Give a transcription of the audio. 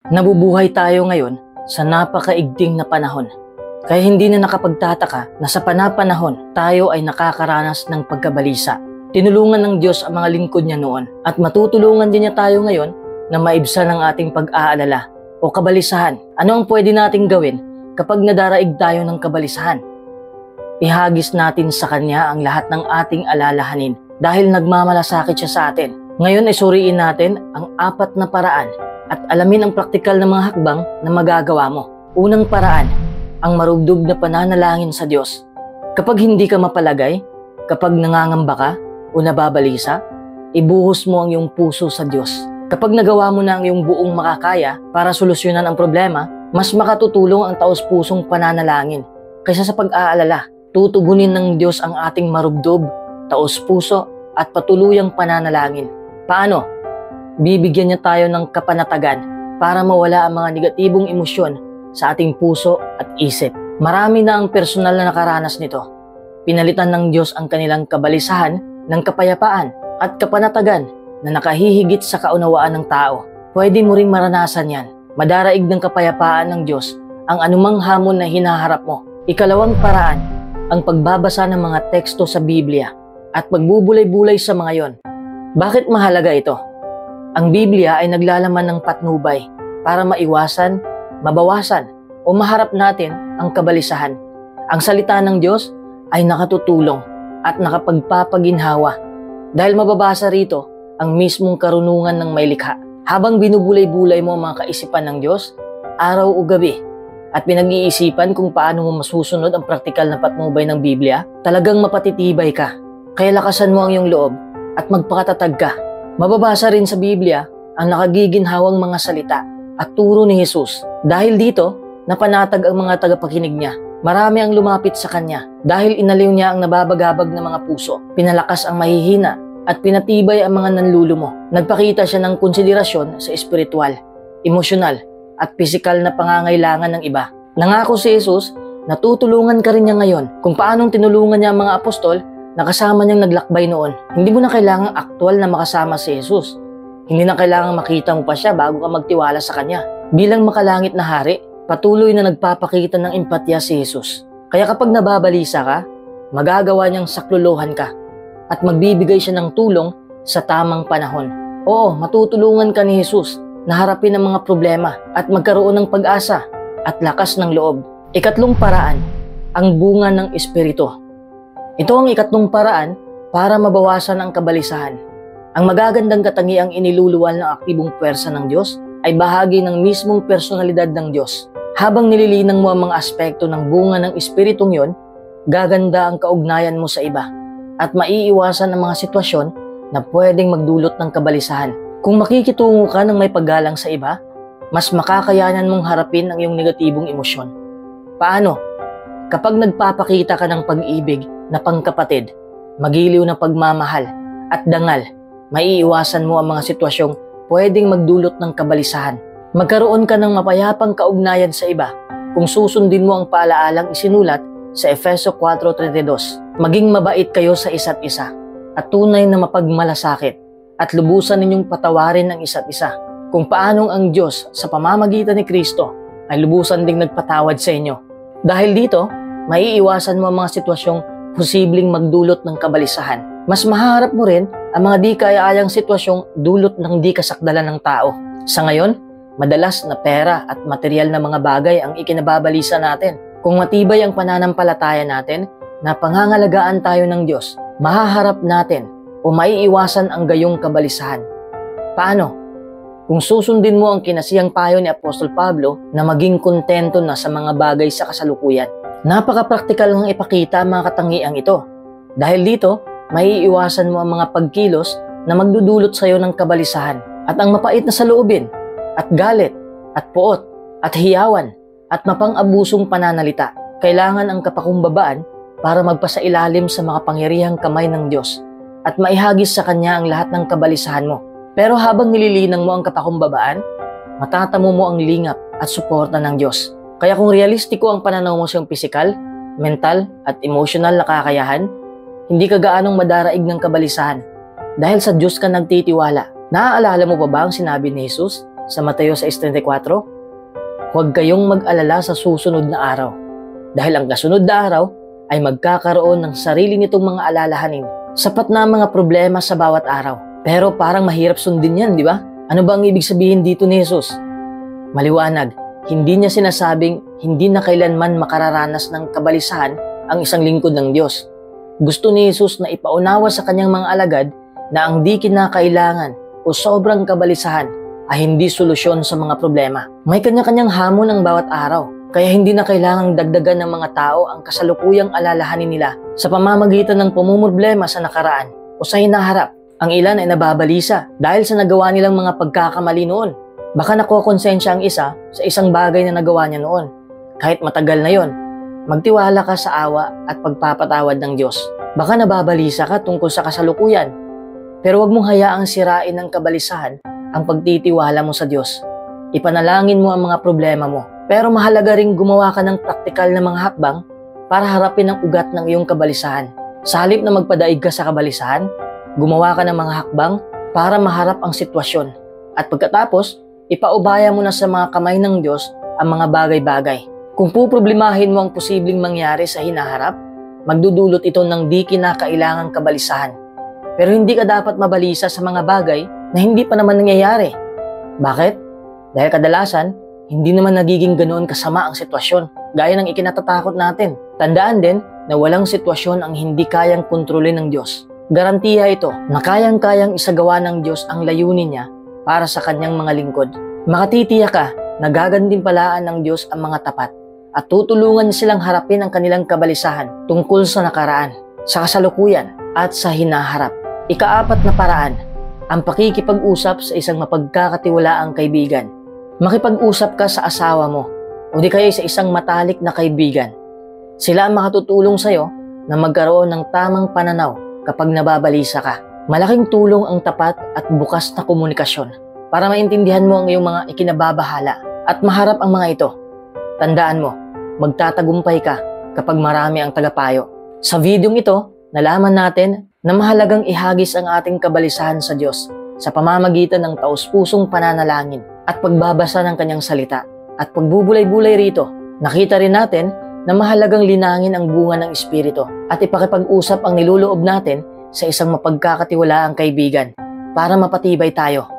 Nabubuhay tayo ngayon sa napakaigting na panahon. Kaya hindi na nakapagtataka na sa panapanahon tayo ay nakakaranas ng pagkabalisa. Tinulungan ng Diyos ang mga lingkod niya noon at matutulungan din niya tayo ngayon na maibsan ang ating pag-aalala o kabalisahan. Ano ang pwede nating gawin kapag nadaraig tayo ng kabalisahan? Ihagis natin sa Kanya ang lahat ng ating alalahanin dahil nagmamalasakit siya sa atin. Ngayon ay suriin natin ang 4 na paraan at alamin ang praktikal na mga hakbang na magagawa mo. Unang paraan, ang marugdog na pananalangin sa Diyos. Kapag hindi ka mapalagay, kapag nangangamba ka o nababalisa, ibuhos mo ang iyong puso sa Diyos. Kapag nagawa mo na ang iyong buong makakaya para solusyonan ang problema, mas makatutulong ang taos-pusong pananalangin. Kaysa sa pag-aalala, tutugunin ng Diyos ang ating marugdog, taos-puso at patuluyang pananalangin. Paano? Bibigyan niya tayo ng kapanatagan para mawala ang mga negatibong emosyon sa ating puso at isip. Marami na ang personal na nakaranas nito. Pinalitan ng Diyos ang kanilang kabalisahan ng kapayapaan at kapanatagan na nakahihigit sa kaunawaan ng tao. Pwede mo ring maranasan yan. Madaraig ng kapayapaan ng Diyos ang anumang hamon na hinaharap mo. Ikalawang paraan, ang pagbabasa ng mga teksto sa Biblia at pagbubulay-bulay sa mga yon. Bakit mahalaga ito? Ang Biblia ay naglalaman ng patnubay para maiwasan, mabawasan o maharap natin ang kabalisahan. Ang salita ng Diyos ay nakatutulong at nakapagpapaginhawa dahil mababasa rito ang mismong karunungan ng may likha. Habang binubulay-bulay mo ang mga kaisipan ng Diyos, araw o gabi, at pinag-iisipan kung paano mo masusunod ang praktikal na patnubay ng Biblia, talagang mapatitibay ka. Kaya lakasan mo ang iyong loob at magpakatatag ka. Mababasa rin sa Biblia ang nakagiginhawang mga salita at turo ni Jesus. Dahil dito, napanatag ang mga tagapakinig niya. Marami ang lumapit sa kanya dahil inaliw niya ang nababagabag na mga puso. Pinalakas ang mahihina at pinatibay ang mga nanlulumo. Nagpakita siya ng konsiderasyon sa espiritual, emosyonal at pisikal na pangangailangan ng iba. Nangako si Jesus na tutulungan ka rin niya ngayon kung paanong tinulungan niya ang mga apostol na kasama niyang naglakbay noon. Hindi mo na kailangang aktual na makasama si Jesus. Hindi na kailangang makita mo pa siya bago ka magtiwala sa Kanya. Bilang makalangit na hari, patuloy na nagpapakita ng empatya si Jesus. Kaya kapag nababalisa ka, magagawa niyang saklolohan ka at magbibigay siya ng tulong sa tamang panahon. Oo, matutulungan ka ni Jesus na harapin ang mga problema at magkaroon ng pag-asa at lakas ng loob. Ikatlong paraan, ang bunga ng Espiritu. Ito ang ikatlong paraan para mabawasan ang kabalisahan. Ang magagandang katangiang iniluluwal ng aktibong puwersa ng Diyos ay bahagi ng mismong personalidad ng Diyos. Habang nililinang mo ang mga aspekto ng bunga ng Espiritong yon, gaganda ang kaugnayan mo sa iba at maiiwasan ang mga sitwasyon na pwedeng magdulot ng kabalisahan. Kung makikitungo ka ng may paggalang sa iba, mas makakayanan mong harapin ang iyong negatibong emosyon. Paano? Kapag nagpapakita ka ng pag-ibig na pangkapatid, magiliw na pagmamahal at dangal, maiiwasan mo ang mga sitwasyong pwedeng magdulot ng kabalisahan. Magkaroon ka ng mapayapang kaugnayan sa iba kung susundin mo ang paalaalang isinulat sa Efeso 4:32. Maging mabait kayo sa isa't isa at tunay na mapagmalasakit at lubusan ninyong patawarin ang isa't isa. Kung paanong ang Diyos sa pamamagitan ni Kristo ay lubusan ding nagpatawad sa inyo. Dahil dito, maiiwasan mo ang mga sitwasyong posibleng magdulot ng kabalisahan. Mas maharap mo rin ang mga di kaya-ayang sitwasyong dulot ng di kasakdalan ng tao. Sa ngayon, madalas na pera at material na mga bagay ang ikinababalisa natin. Kung matibay ang pananampalataya natin na pangangalagaan tayo ng Diyos, mahaharap natin o maiiwasan ang gayong kabalisahan. Paano? Kung susundin mo ang kinasiyang payo ni Apostol Pablo na maging kontento na sa mga bagay sa kasalukuyan. Napaka-praktikal ng ipakita ang mga katangiang ito. Dahil dito, maiiwasan mo ang mga pagkilos na magdudulot sa iyo ng kabalisahan at ang mapait na saloobin at galit at puot at hiyawan at mapang-abusong pananalita. Kailangan ang kapakumbabaan para magpasailalim sa mga pangyarihang kamay ng Diyos at maihagis sa Kanya ang lahat ng kabalisahan mo. Pero habang nililinang mo ang kapakumbabaan, matatamo mo ang lingap at suporta ng Diyos. Kaya kung realistiko ang pananaw mo sa iyong pisikal, mental at emotional na kakayahan, hindi ka gaanong madaraig ng kabalisahan dahil sa Diyos ka nagtitiwala. Naaalala mo pa ba ang sinabi ni Jesus sa Mateo 6:34? Huwag kayong mag-alala sa susunod na araw, dahil ang kasunod na araw ay magkakaroon ng sarili nitong mga alalahanin. Sapat na ang mga problema sa bawat araw. Pero parang mahirap sundin yan, di ba? Ano ba ang ibig sabihin dito ni Jesus? Maliwanag, hindi niya sinasabing hindi na kailanman makararanas ng kabalisahan ang isang lingkod ng Diyos. Gusto ni Jesus na ipaunawa sa kanyang mga alagad na ang di kinakailangan o sobrang kabalisahan ay hindi solusyon sa mga problema. May kanya-kanyang hamon ang bawat araw, kaya hindi na kailangang dagdagan ng mga tao ang kasalukuyang alalahanin nila sa pamamagitan ng pumumroblema sa nakaraan o sa hinaharap. Ang ilan ay nababalisa dahil sa nagawa nilang mga pagkakamali noon. Baka nakokonsensya ang isa sa isang bagay na nagawa niya noon. Kahit matagal na yon, magtiwala ka sa awa at pagpapatawad ng Diyos. Baka nababalisa ka tungkol sa kasalukuyan, pero huwag mong hayaang sirain ng kabalisahan ang pagtitiwala mo sa Diyos. Ipanalangin mo ang mga problema mo, pero mahalaga ring gumawa ka ng praktikal na mga hakbang para harapin ang ugat ng iyong kabalisahan. Sa halip na magpadaig ka sa kabalisahan, gumawa ka ng mga hakbang para maharap ang sitwasyon. At pagkatapos, ipaubaya mo na sa mga kamay ng Diyos ang mga bagay-bagay. Kung puproblemahin mo ang posibleng mangyari sa hinaharap, magdudulot ito ng di kinakailangang kabalisahan. Pero hindi ka dapat mabalisa sa mga bagay na hindi pa naman nangyayari. Bakit? Dahil kadalasan, hindi naman nagiging ganoon kasama ang sitwasyon, gaya ng ikinatatakot natin. Tandaan din na walang sitwasyon ang hindi kayang kontrolin ng Diyos. Garantiya ito na kayang-kayang isagawa ng Diyos ang layunin niya para sa kanyang mga lingkod. Makatitiyak ka na gagantimpalaan ng Diyos ang mga tapat at tutulungan niya silang harapin ang kanilang kabalisahan tungkol sa nakaraan, sa kasalukuyan at sa hinaharap. Ikaapat na paraan, ang pakikipag-usap sa isang mapagkakatiwalaang kaibigan. Makipag-usap ka sa asawa mo o di kaya sa isang matalik na kaibigan. Sila ang makatutulong sa'yo na magkaroon ng tamang pananaw kapag nababalisa ka. Malaking tulong ang tapat at bukas na komunikasyon para maintindihan mo ang iyong mga ikinababahala at maharap ang mga ito. Tandaan mo, magtatagumpay ka kapag marami ang tagapayo. Sa videong ito, nalaman natin na mahalagang ihagis ang ating kabalisahan sa Diyos sa pamamagitan ng taus-pusong pananalangin at pagbabasa ng kanyang salita. At pagbubulay-bulay rito, nakita rin natin na mahalagang linangin ang bunga ng Espiritu at ipakipag-usap ang niluloob natin sa isang mapagkakatiwalaang kaibigan para mapatibay tayo